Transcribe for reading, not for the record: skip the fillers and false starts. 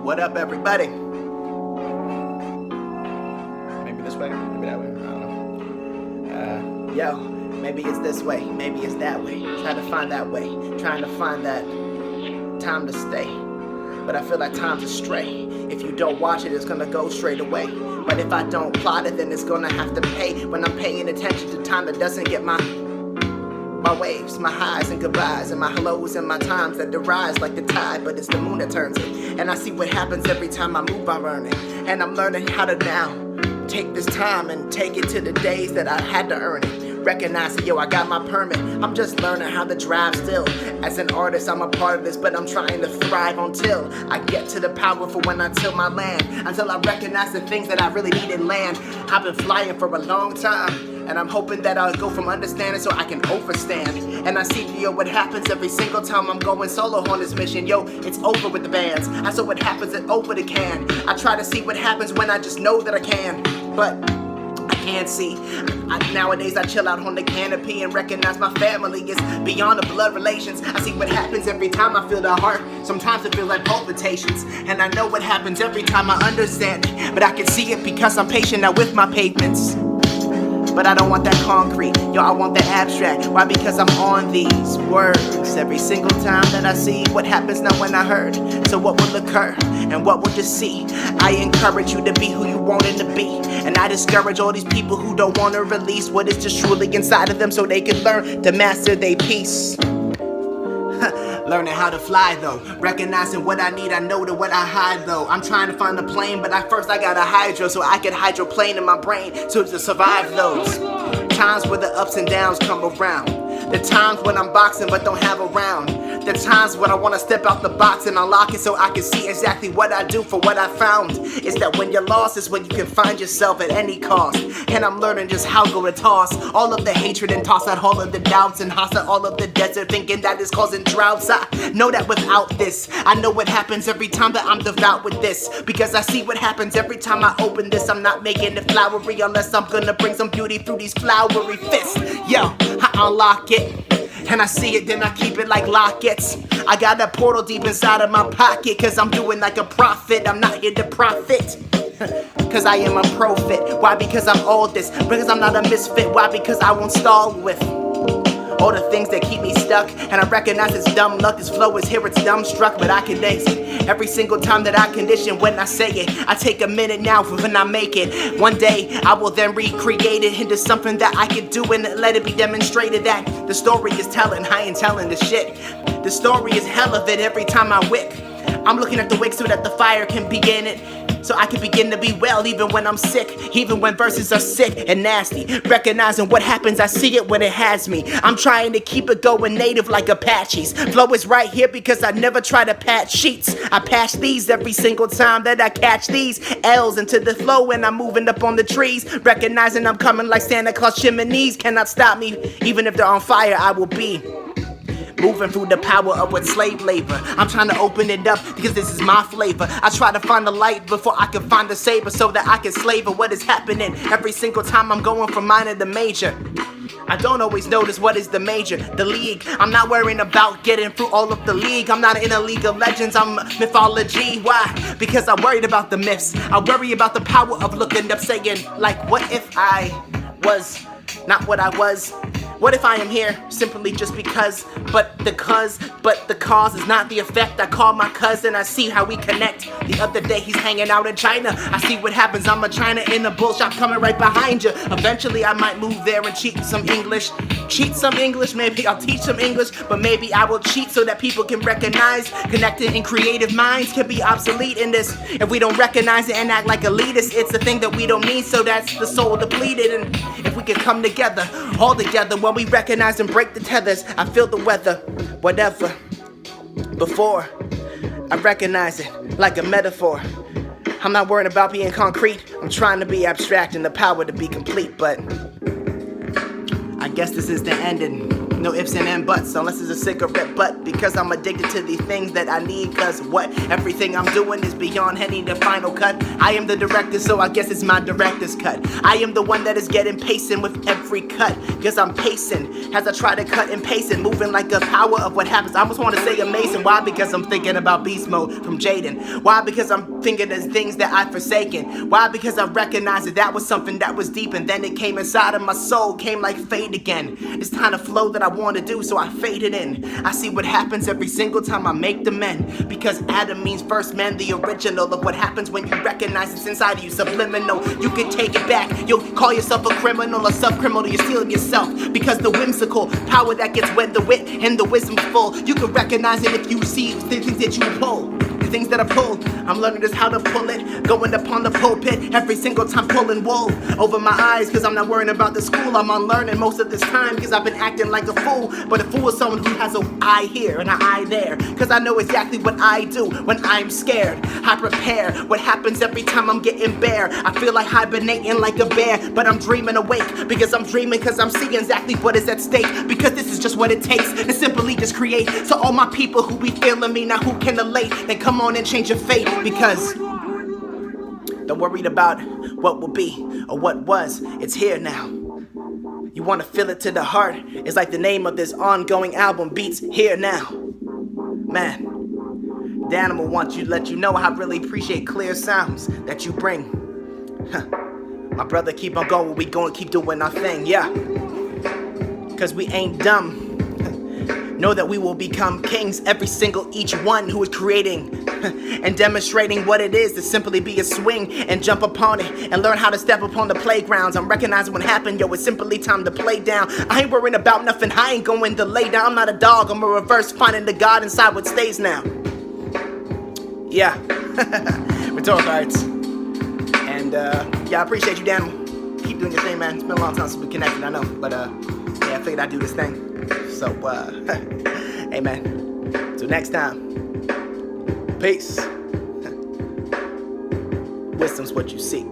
What up, everybody? Maybe this way, maybe that way, I don't know. Yo, maybe it's this way, maybe it's that way. Trying to find that way, trying to find that time to stay. But I feel like time's astray. If you don't watch it, it's gonna go straight away. But if I don't plot it, then it's gonna have to pay. When I'm paying attention to time that doesn't get my waves, my highs and goodbyes, and my hellos and my times that rise like the tide, but it's the moon that turns it. And I see what happens every time I move, I'm earning. And I'm learning how to now take this time and take it to the days that I had to earn it. Recognizing, yo, I got my permit. I'm just learning how to drive still. As an artist, I'm a part of this, but I'm trying to thrive until I get to the power for when I till my land. Until I recognize the things that I really need in land. I've been flying for a long time. And I'm hoping that I'll go from understanding so I can overstand. And I see, yo, what happens every single time I'm going solo on this mission. Yo, it's over with the bands. I saw what happens at over the can. I try to see what happens when I just know that I can. But I can't see. Nowadays I chill out on the canopy and recognize my family is beyond the blood relations. I see what happens every time I feel the heart. Sometimes it feels like palpitations. And I know what happens every time I understand it. But I can see it because I'm patient now with my pavements. But I don't want that concrete, yo, I want that abstract. Why? Because I'm on these words every single time that I see what happens now when I heard. So what will occur and what will you see? I encourage you to be who you wanted to be. And I discourage all these people who don't want to release what is just truly inside of them so they can learn to master their peace. Learning how to fly though, recognizing what I need, I know to what I hide though. I'm trying to find a plane, but first I gotta hydro so I can hydroplane in my brain so to survive those times where the ups and downs come around. The times when I'm boxing but don't have a round. The times when I want to step out the box and unlock it so I can see exactly what I do for what I found. Is that when you're lost is when you can find yourself at any cost. And I'm learning just how to toss all of the hatred and toss out all of the doubts and toss out all of the desert thinking that is causing droughts. I know that without this, I know what happens every time that I'm devout with this. Because I see what happens every time I open this. I'm not making it flowery unless I'm gonna bring some beauty through these flowery fists. Yo, I unlock it. And I see it, then I keep it like lockets. I got a portal deep inside of my pocket. Cause I'm doing like a prophet, I'm not here to profit. Cause I am a prophet. Why? Because I'm all this. Because I'm not a misfit. Why? Because I won't stall with all the things that keep me stuck. And I recognize it's dumb luck. This flow is here, it's dumbstruck. But I can exit every single time that I condition when I say it. I take a minute now for when I make it. One day I will then recreate it into something that I can do and let it be demonstrated that the story is telling. I ain't telling the shit. The story is hell of it every time I wick. I'm looking at the wick so that the fire can begin it. So I can begin to be well even when I'm sick. Even when verses are sick and nasty. Recognizing what happens, I see it when it has me. I'm trying to keep it going native like Apaches. Flow is right here because I never try to patch sheets. I patch these every single time that I catch these L's into the flow and I'm moving up on the trees. Recognizing I'm coming like Santa Claus chimneys. Cannot stop me. Even if they're on fire, I will be moving through the power of what slave labor. I'm trying to open it up because this is my flavor. I try to find the light before I can find the saber so that I can slavor what is happening every single time I'm going from minor to major. I don't always notice what is the major, the league. I'm not worrying about getting through all of the league. I'm not in a league of legends, I'm mythology. Why? Because I'm worried about the myths. I worry about the power of looking up saying, like, what if I was not what I was? What if I am here simply just because, but the cause is not the effect. I call my cousin, I see how we connect. The other day he's hanging out in China. I see what happens, I'm a China in a bull shop coming right behind you. Eventually I might move there and cheat some English. Cheat some English, maybe I'll teach some English. But maybe I will cheat so that people can recognize. Connected and creative minds can be obsolete in this. If we don't recognize it and act like elitists, it's a thing that we don't need, so that's the soul depleted. And if we can come together, all together, when we recognize and break the tethers, I feel the weather, whatever. Before I recognize it like a metaphor. I'm not worried about being concrete. I'm trying to be abstract and the power to be complete. But I guess this is the ending. No ifs and buts, unless it's a cigarette butt. Because I'm addicted to these things that I need. Cause what? Everything I'm doing is beyond heading the final cut. I am the director, so I guess it's my director's cut. I am the one that is getting pacing with every cut. Cause I'm pacing as I try to cut and pace it. Moving like the power of what happens. I almost want to say amazing. Why? Because I'm thinking about beast mode from Jaden. Why? Because I'm thinking of things that I've forsaken. Why? Because I recognize that was something that was deep. And then it came inside of my soul, came like fade again. It's kind of flow that I want to do, so I fade it in. I see what happens every single time I make the men. Because Adam means first man, the original of what happens when you recognize it's inside of you, subliminal. You can take it back. You'll call yourself a criminal, a sub-criminal. You're stealing yourself. Because the whimsical power that gets with the wit and the wisdom's full. You can recognize it if you see the things that you pull. The things that I pull, I'm learning just how to pull it. Going upon the pulpit every single time, pulling wool over my eyes. Cause I'm not worrying about the school. I'm unlearning most of this time cause I've been acting like a fool. But a fool is someone who has an eye here and an eye there. Cause I know exactly what I do when I'm scared. I prepare what happens every time I'm getting bare. I feel like hibernating like a bear, but I'm dreaming awake. Because I'm dreaming cause I'm seeing exactly what is at stake. Because this is just what it takes to simply just create. So all my people who be feeling me now, who can relate, then come on and change your fate. Because don't worry about what will be or what was, it's here now. You want to feel it to the heart. It's like the name of this ongoing album, Beats Here Now. Man, Danimal wants you to let you know I really appreciate clear sounds that you bring. My brother, keep on going, we gonna keep doing our thing, yeah. Cause we ain't dumb. Know that we will become kings, every single each one who is creating and demonstrating what it is to simply be a swing and jump upon it and learn how to step upon the playgrounds. I'm recognizing what happened, yo, it's simply time to play down. I ain't worrying about nothing, I ain't going to lay down. I'm not a dog, I'm a reverse, finding the God inside what stays now. Yeah, rhetorical arts. And yeah, I appreciate you, Danimal. Keep doing your thing, man. It's been a long time since we connected, I know. But yeah, I figured I'd do this thing. So, hey man, till next time, peace. Wisdom's what you seek.